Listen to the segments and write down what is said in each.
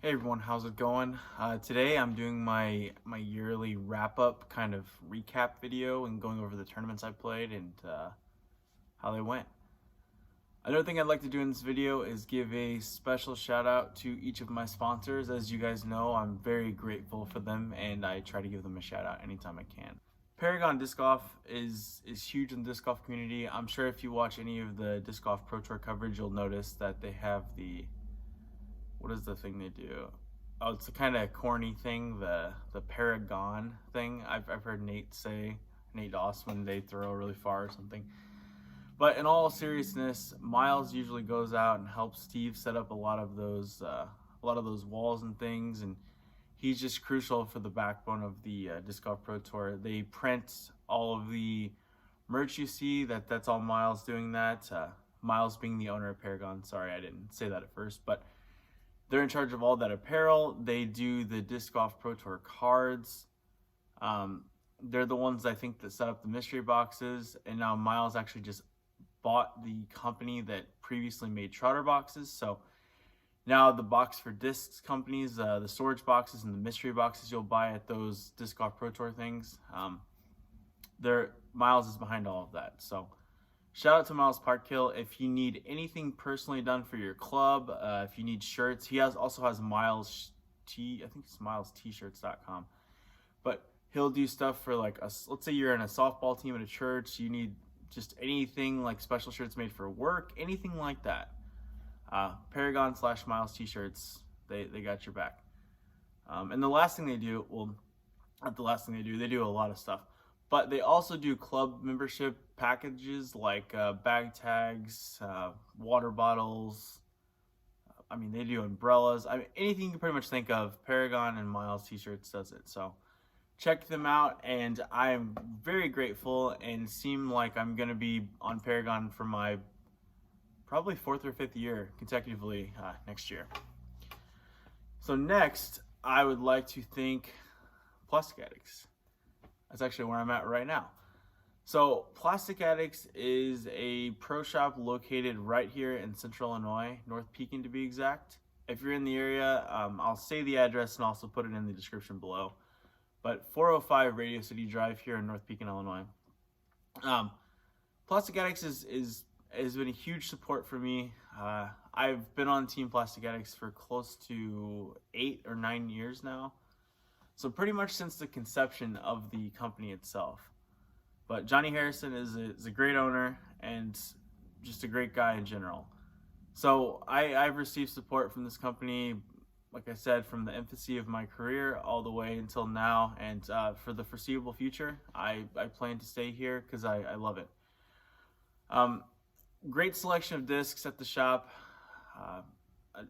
Hey everyone, how's it going? Today I'm doing my yearly wrap-up kind of recap video and going over the tournaments I played and how they went. Another thing I'd like to do in this video is give a special shout out to each of my sponsors. As you guys know, I'm very grateful for them and I try to give them a shout out anytime I can. Paragon Disc Golf is huge in the disc golf community. I'm sure if you watch any of the Disc Golf Pro Tour coverage, you'll notice that they have what is the thing they do? Oh, it's a kind of corny thing, the Paragon thing. I've heard Nate Doss when they throw really far or something. But in all seriousness, Miles usually goes out and helps Steve set up a lot of those walls and things, and he's just crucial for the backbone of the Disc Golf Pro Tour. They print all of the merch you see. That's all Miles doing that. Miles being the owner of Paragon. Sorry, I didn't say that at first, but they're in charge of all that apparel. They do the Disc Golf Pro Tour cards. They're the ones I think that set up the mystery boxes. And now Miles actually just bought the company that previously made Trotter boxes. So now the box for discs companies, the storage boxes and the mystery boxes you'll buy at those Disc Golf Pro Tour things, Miles is behind all of that. So shout out to Miles Parkhill. If you need anything personally done for your club, if you need shirts, he also has Miles I think it's milest-shirts.com. But he'll do stuff for let's say you're in a softball team at a church, you need just anything like special shirts made for work, anything like that. Paragon/Miles T-shirts, they got your back. And the last thing they do, well, not the last thing they do a lot of stuff. But they also do club membership packages like bag tags, water bottles. They do umbrellas. Anything you can pretty much think of, Paragon and Miles T-shirts does it. So check them out, and I'm very grateful and seem like I'm going to be on Paragon for my probably 4th or 5th year consecutively next year. So next, I would like to thank Plastic Addicts. That's actually where I'm at right now. So Plastic Addicts is a pro shop located right here in Central Illinois, North Pekin to be exact. If you're in the area, I'll say the address and also put it in the description below. But 405 Radio City Drive here in North Pekin, Illinois. Plastic Addicts has been a huge support for me. I've been on Team Plastic Addicts for close to 8 or 9 years now. So pretty much since the conception of the company itself. But Johnny Harrison is a great owner and just a great guy in general. So I've received support from this company, like I said, from the infancy of my career all the way until now. And for the foreseeable future, I plan to stay here because I love it. Great selection of discs at the shop.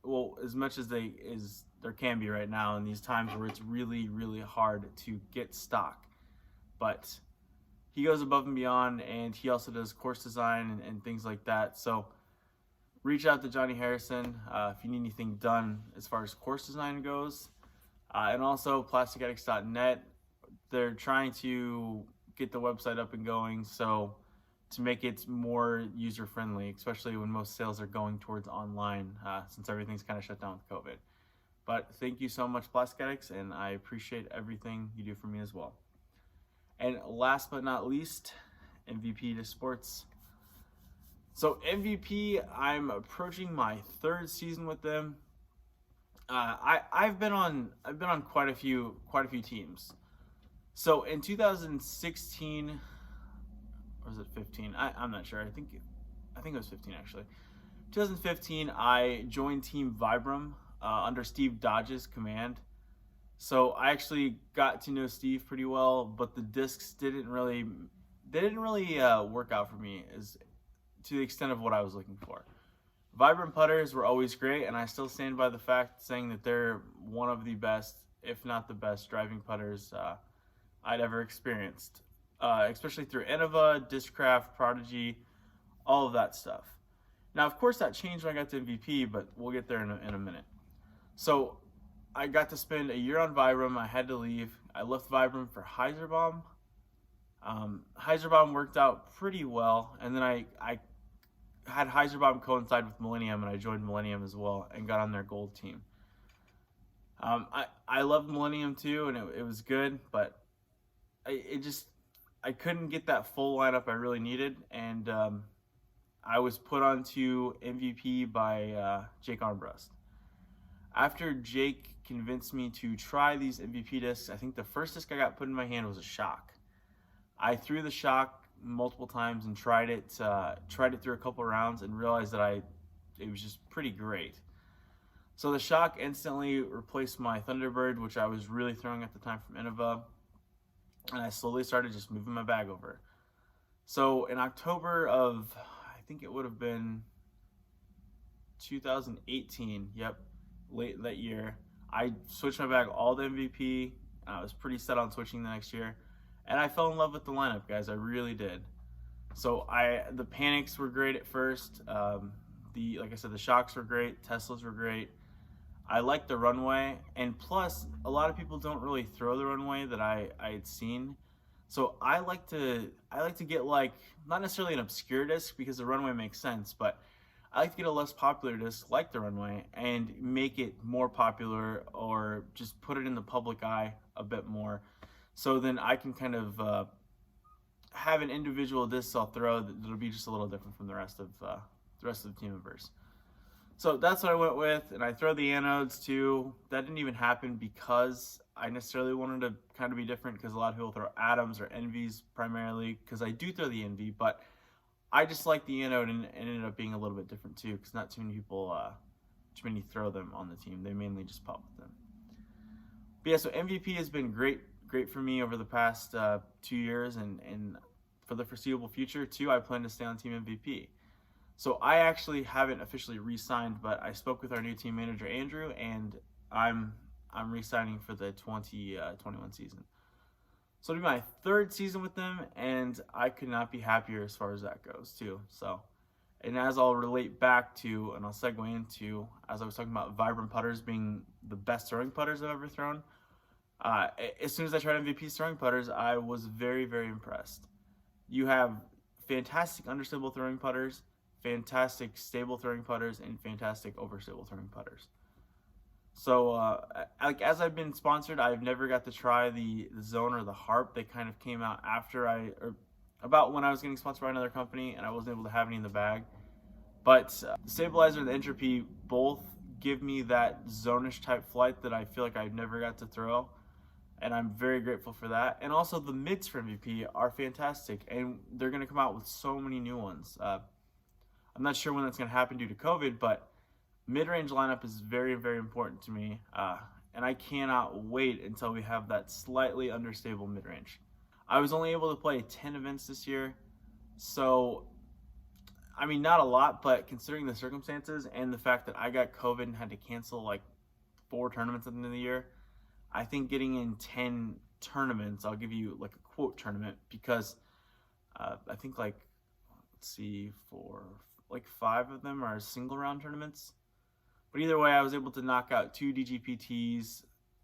Well, as much as there can be right now in these times where it's really, really hard to get stock. But he goes above and beyond, and he also does course design and things like that. So reach out to Johnny Harrison if you need anything done as far as course design goes. And also plasticaddicts.net. They're trying to get the website up and going to make it more user-friendly, especially when most sales are going towards online since everything's kind of shut down with COVID. But thank you so much, Plastic Addicts, and I appreciate everything you do for me as well. And last but not least, MVP to Sports. So MVP, I'm approaching my 3rd season with them. I've been on quite a few teams. So in 2016, or was it 15? I'm not sure. I think it was 15 actually. 2015, I joined Team Vibram under Steve Dodge's command. So I actually got to know Steve pretty well, but the discs didn't really work out for me as to the extent of what I was looking for. Vibram putters were always great, and I still stand by the fact saying that they're one of the best, if not the best, driving putters I'd ever experienced. Especially through Innova, Discraft, Prodigy, all of that stuff. Now, of course, that changed when I got to MVP, but we'll get there in a minute. So I got to spend a year on Vibram. I had to leave. I left Vibram for Heiserbaum. Heiserbaum worked out pretty well, and then I had Heiserbaum coincide with Millennium, and I joined Millennium as well and got on their gold team. I loved Millennium too, and it was good, but it just I couldn't get that full lineup I really needed, and I was put onto MVP by Jake Armbrust. After Jake convinced me to try these MVP discs, I think the first disc I got put in my hand was a shock. I threw the shock multiple times and tried it through a couple rounds and realized that it was just pretty great. So the shock instantly replaced my Thunderbird, which I was really throwing at the time from Innova, and I slowly started just moving my bag over. So in October of, I think it would have been 2018, yep, late that year, I switched my bag all to MVP. I was pretty set on switching the next year, and I fell in love with the lineup, guys. I really did. So the Panics were great at first. Like I said, the Shocks were great. Teslas were great. I like the Runway, and plus, a lot of people don't really throw the Runway that I had seen. So I like to get, like, not necessarily an obscure disc because the Runway makes sense, but I like to get a less popular disc like the Runway and make it more popular, or just put it in the public eye a bit more. So then I can kind of have an individual disc I'll throw that'll be just a little different from the rest of the team members. So that's what I went with, and I throw the anodes too. That didn't even happen because I necessarily wanted to kind of be different, because a lot of people throw atoms or envies primarily, because I do throw the envy, but I just like the anode, and it ended up being a little bit different too, because not too many people throw them on the team. They mainly just pop with them. But yeah, so MVP has been great for me over the past 2 years, and for the foreseeable future too. I plan to stay on Team MVP. So I actually haven't officially re-signed, but I spoke with our new team manager Andrew, and I'm re-signing for the 2021 season. So it'll be my third season with them, and I could not be happier as far as that goes too. So, and as I'll relate back to, and I'll segue into, as I was talking about Vibrant putters being the best throwing putters I've ever thrown. As soon as I tried MVP's throwing putters, I was very, very impressed. You have fantastic understable throwing putters, fantastic stable throwing putters, and fantastic overstable throwing putters. So, like, as I've been sponsored, I've never got to try the Zone or the Harp. They kind of came out after about when I was getting sponsored by another company, and I wasn't able to have any in the bag. But the Stabilizer and the Entropy both give me that zonish type flight that I feel like I've never got to throw, and I'm very grateful for that. And also the mids for MVP are fantastic, and they're going to come out with so many new ones. I'm not sure when that's going to happen due to COVID, but mid-range lineup is very, very important to me, and I cannot wait until we have that slightly understable mid-range. I was only able to play 10 events this year, so, I mean, not a lot, but considering the circumstances and the fact that I got COVID and had to cancel like 4 tournaments at the end of the year, I think getting in 10 tournaments, I'll give you like a quote tournament, because I think like, let's see, like 5 of them are single round tournaments. But either way, I was able to knock out 2 DGPTs,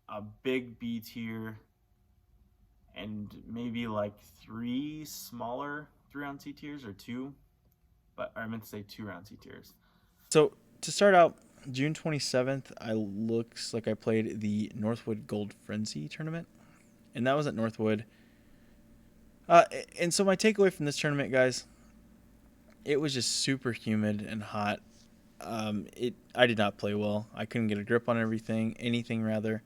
a big B tier, and maybe like 3 smaller 3-round C tiers, or 2. But I meant to say 2-round C tiers. So to start out, June 27th, looks like I played the Northwood Gold Frenzy tournament, and that was at Northwood. And so my takeaway from this tournament, guys, it was just super humid and hot. I did not play well. I couldn't get a grip on anything rather.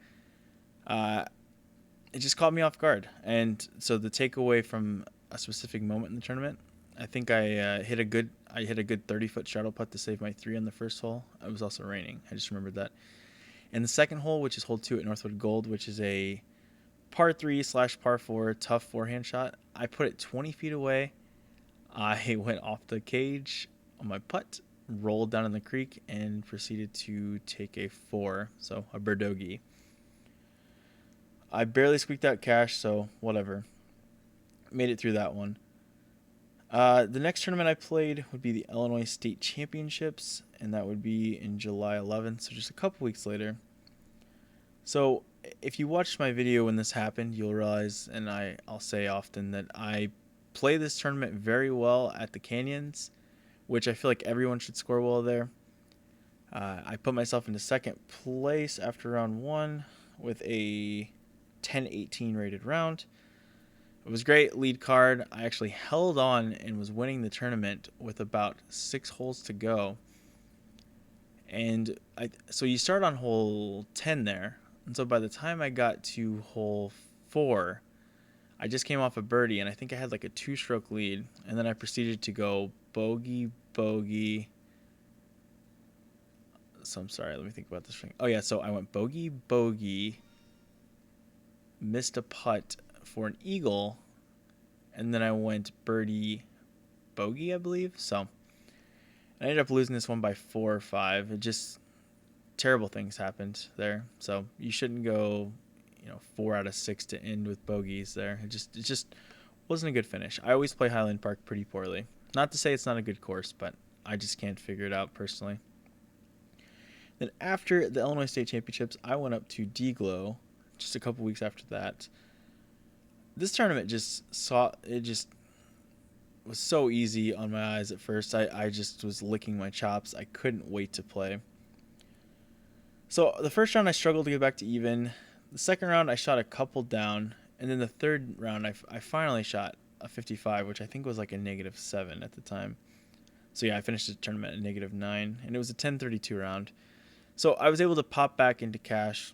It just caught me off guard. And so the takeaway from a specific moment in the tournament, I think I hit a good 30-foot straddle putt to save my 3 on the first hole. It was also raining. I just remembered that. And the second hole, which is hole 2 at Northwood Gold, which is a par 3/par 4 tough forehand shot, I put it 20 feet away. I went off the cage on my putt, rolled down in the creek, and proceeded to take a 4, so a birdogey. I barely squeaked out cash, so whatever. Made it through that one. The next tournament I played would be the Illinois State Championships, and that would be in July 11th, so just a couple weeks later. So if you watched my video when this happened, you'll realize, and I'll say often, that I play this tournament very well at the Canyons, which I feel like everyone should score well there. I put myself into second place after round 1 with a 10-18 rated round. It was great, lead card. I actually held on and was winning the tournament with about 6 holes to go. And so you start on hole 10 there. And so by the time I got to hole 4, I just came off a birdie, and I think I had like a 2-stroke lead. And then I proceeded to go bogey, bogey. So I'm sorry, let me think about this thing. Oh yeah, so I went bogey, bogey, missed a putt for an eagle, and then I went birdie, bogey, I believe. So I ended up losing this one by 4 or 5. It just, terrible things happened there. So you shouldn't go, 4 out of 6 to end with bogeys there. It just wasn't a good finish. I always play Highland Park pretty poorly. Not to say it's not a good course, but I just can't figure it out personally. Then after the Illinois State Championships, I went up to D-Glow just a couple weeks after that. This tournament just was so easy on my eyes at first. I just was licking my chops. I couldn't wait to play. So the first round I struggled to get back to even. The second round I shot a couple down. And then the third round I finally shot a 55, which I think was like a -7 at the time. So yeah, I finished the tournament at -9. And it was a 10:32 round. So I was able to pop back into cash.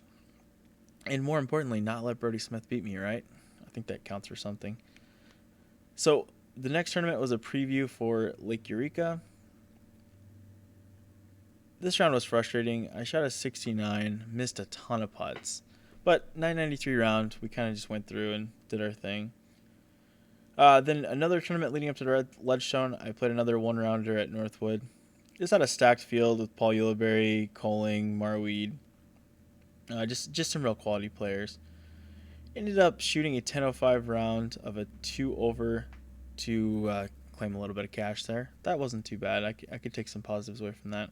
And more importantly, not let Brody Smith beat me, right? I think that counts for something. So the next tournament was a preview for Lake Eureka. This round was frustrating. I shot a 69, missed a ton of putts. But 993 round, we kind of just went through and did our thing. Then another tournament leading up to the Ledgestone, I played another one-rounder at Northwood. Just had a stacked field with Paul Uliberry, Coling, Marweed. Just some real quality players. Ended up shooting a 10:05 round of a 2-over to claim a little bit of cash there. That wasn't too bad. I could take some positives away from that.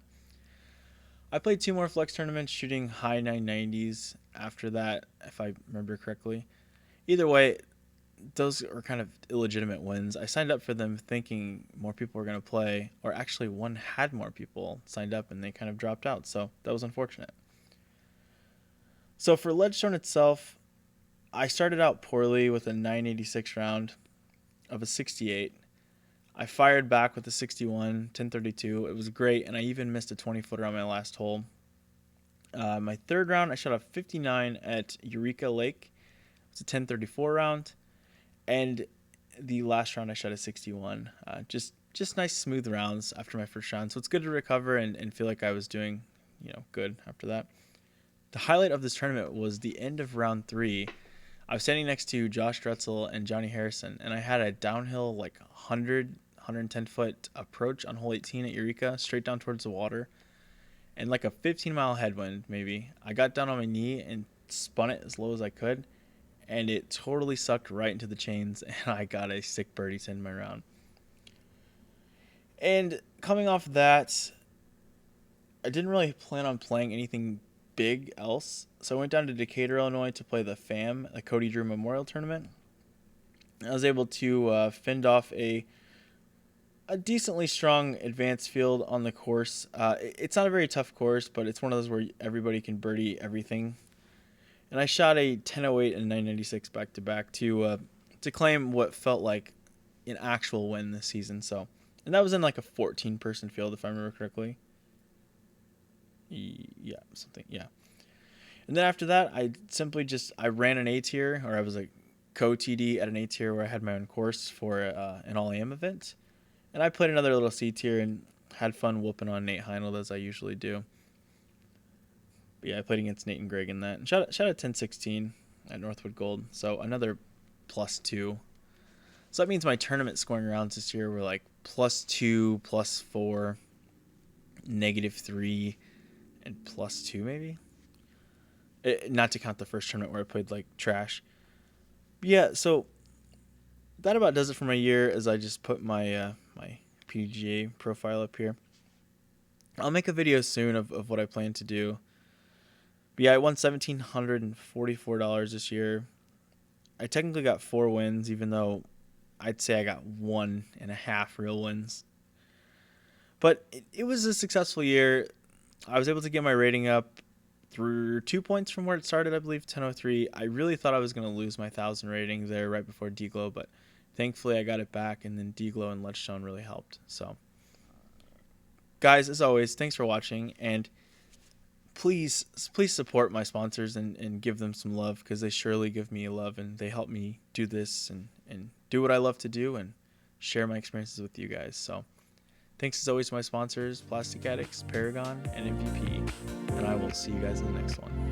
I played 2 more flex tournaments, shooting high 990s after that, if I remember correctly. Either way, those are kind of illegitimate wins. I signed up for them thinking more people were going to play, or actually one had more people signed up and they kind of dropped out, so that was unfortunate. So for Ledgestone itself, I started out poorly with a 986 round of a 68. I fired back with a 61, 1032. It was great, and I even missed a 20-footer on my last hole. My third round, I shot a 59 at Eureka Lake. It was a 1034 round. And the last round, I shot a 61. Just nice, smooth rounds after my first round. So it's good to recover and feel like I was doing, good after that. The highlight of this tournament was the end of round 3. I was standing next to Josh Drutzel and Johnny Harrison, and I had a downhill 110-foot approach on hole 18 at Eureka, straight down towards the water, and like a 15-mile headwind maybe. I got down on my knee and spun it as low as I could, and it totally sucked right into the chains, and I got a sick birdie to end my round. And coming off that, I didn't really plan on playing anything big else, so I went down to Decatur, Illinois to play the FAM, the Cody Drew Memorial Tournament. I was able to fend off a decently strong advanced field on the course. It's not a very tough course, but it's one of those where everybody can birdie everything. And I shot a 10:08 and 996 back-to-back to claim what felt like an actual win this season. So, and that was in like a 14-person field, if I remember correctly. Yeah, something, yeah. And then after that, I ran an A-tier, or I was a co-TD at an A-tier where I had my own course for an All-AM event. And I played another little C-tier and had fun whooping on Nate Heinold as I usually do. But yeah, I played against Nate and Greg in that. And shot a 10-16 at Northwood Gold. So another +2. So that means my tournament scoring rounds this year were like +2, +4, -3, and +2 maybe. Not to count the first tournament where I played like trash. But yeah, so that about does it for my year, as I just put my my PGA profile up here. I'll make a video soon of what I plan to do. But yeah, I won $1,744 this year. I technically got 4 wins, even though I'd say I got 1.5 real wins. But it was a successful year. I was able to get my rating up through 2 points from where it started, I believe, 1003. I really thought I was going to lose my 1,000 rating there right before Deglow, but thankfully I got it back, and then Deglow and Ledgestone really helped. So, guys, as always, thanks for watching, and please support my sponsors and give them some love, because they surely give me love, and they help me do this and do what I love to do and share my experiences with you guys. So, thanks as always to my sponsors, Plastic Addicts, Paragon, and MVP. And I will see you guys in the next one.